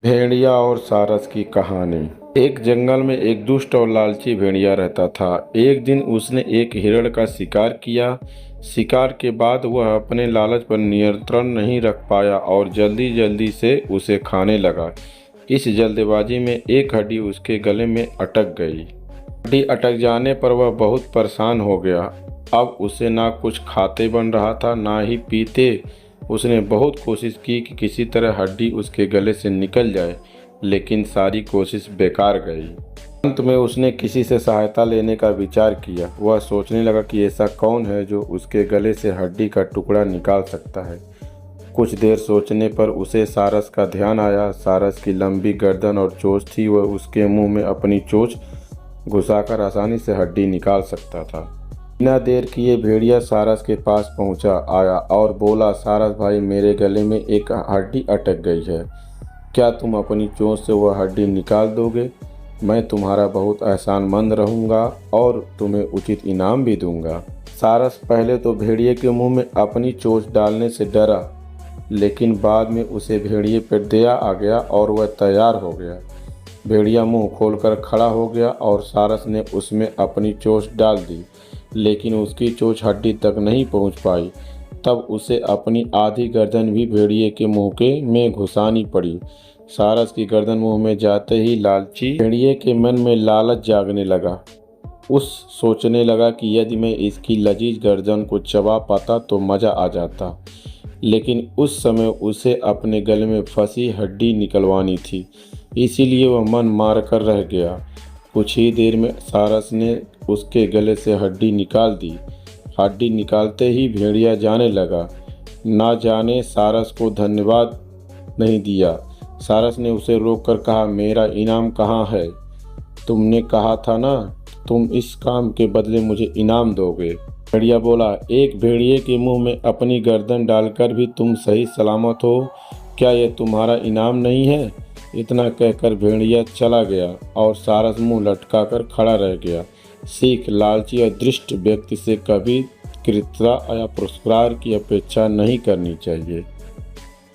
भेड़िया और सारस की कहानी। एक जंगल में एक दुष्ट और लालची भेड़िया रहता था। एक दिन उसने एक हिरण का शिकार किया। शिकार के बाद वह अपने लालच पर नियंत्रण नहीं रख पाया और जल्दी जल्दी से उसे खाने लगा। इस जल्दबाजी में एक हड्डी उसके गले में अटक गई। हड्डी अटक जाने पर वह बहुत परेशान हो गया। अब उसे ना कुछ खाते बन रहा था ना ही पीते। उसने बहुत कोशिश की कि किसी तरह हड्डी उसके गले से निकल जाए, लेकिन सारी कोशिश बेकार गई। अंत में उसने किसी से सहायता लेने का विचार किया। वह सोचने लगा कि ऐसा कौन है जो उसके गले से हड्डी का टुकड़ा निकाल सकता है। कुछ देर सोचने पर उसे सारस का ध्यान आया। सारस की लंबी गर्दन और चोंच थी। वह उसके मुंह में अपनी चोंच घुसाकर आसानी से हड्डी निकाल सकता था। बिना देर किए भेड़िया सारस के पास आया और बोला, सारस भाई, मेरे गले में एक हड्डी अटक गई है। क्या तुम अपनी चोंच से वह हड्डी निकाल दोगे? मैं तुम्हारा बहुत एहसानमंद रहूँगा और तुम्हें उचित इनाम भी दूंगा। सारस पहले तो भेड़िए के मुंह में अपनी चोंच डालने से डरा, लेकिन बाद में उसे भेड़िए पर दया आ गया और वह तैयार हो गया। भेड़िया मुंह खोलकर खड़ा हो गया और सारस ने उसमें अपनी चोंच डाल दी, लेकिन उसकी चोंच हड्डी तक नहीं पहुंच पाई। तब उसे अपनी आधी गर्दन भी भेड़िए के मुंह में घुसानी पड़ी। सारस की गर्दन मुंह में जाते ही लालची भेड़िए के मन में लालच जागने लगा। उस सोचने लगा कि यदि मैं इसकी लजीज गर्दन को चबा पाता तो मज़ा आ जाता, लेकिन उस समय उसे अपने गले में फंसी हड्डी निकलवानी थी। इसीलिए वह मन मार कर रह गया। कुछ ही देर में सारस ने उसके गले से हड्डी निकाल दी। हड्डी निकालते ही भेड़िया जाने लगा। ना जाने सारस को धन्यवाद नहीं दिया। सारस ने उसे रोककर कहा, मेरा इनाम कहाँ है? तुमने कहा था ना तुम इस काम के बदले मुझे इनाम दोगे। भेड़िया बोला, एक भेड़िए के मुंह में अपनी गर्दन डालकर भी तुम सही सलामत हो। क्या यह तुम्हारा इनाम नहीं है? इतना कहकर भेड़िया चला गया और सारस मुंह लटकाकर खड़ा रह गया। सीख, लालची और दृष्ट व्यक्ति से कभी कृतज्ञता या पुरस्कार की अपेक्षा नहीं करनी चाहिए।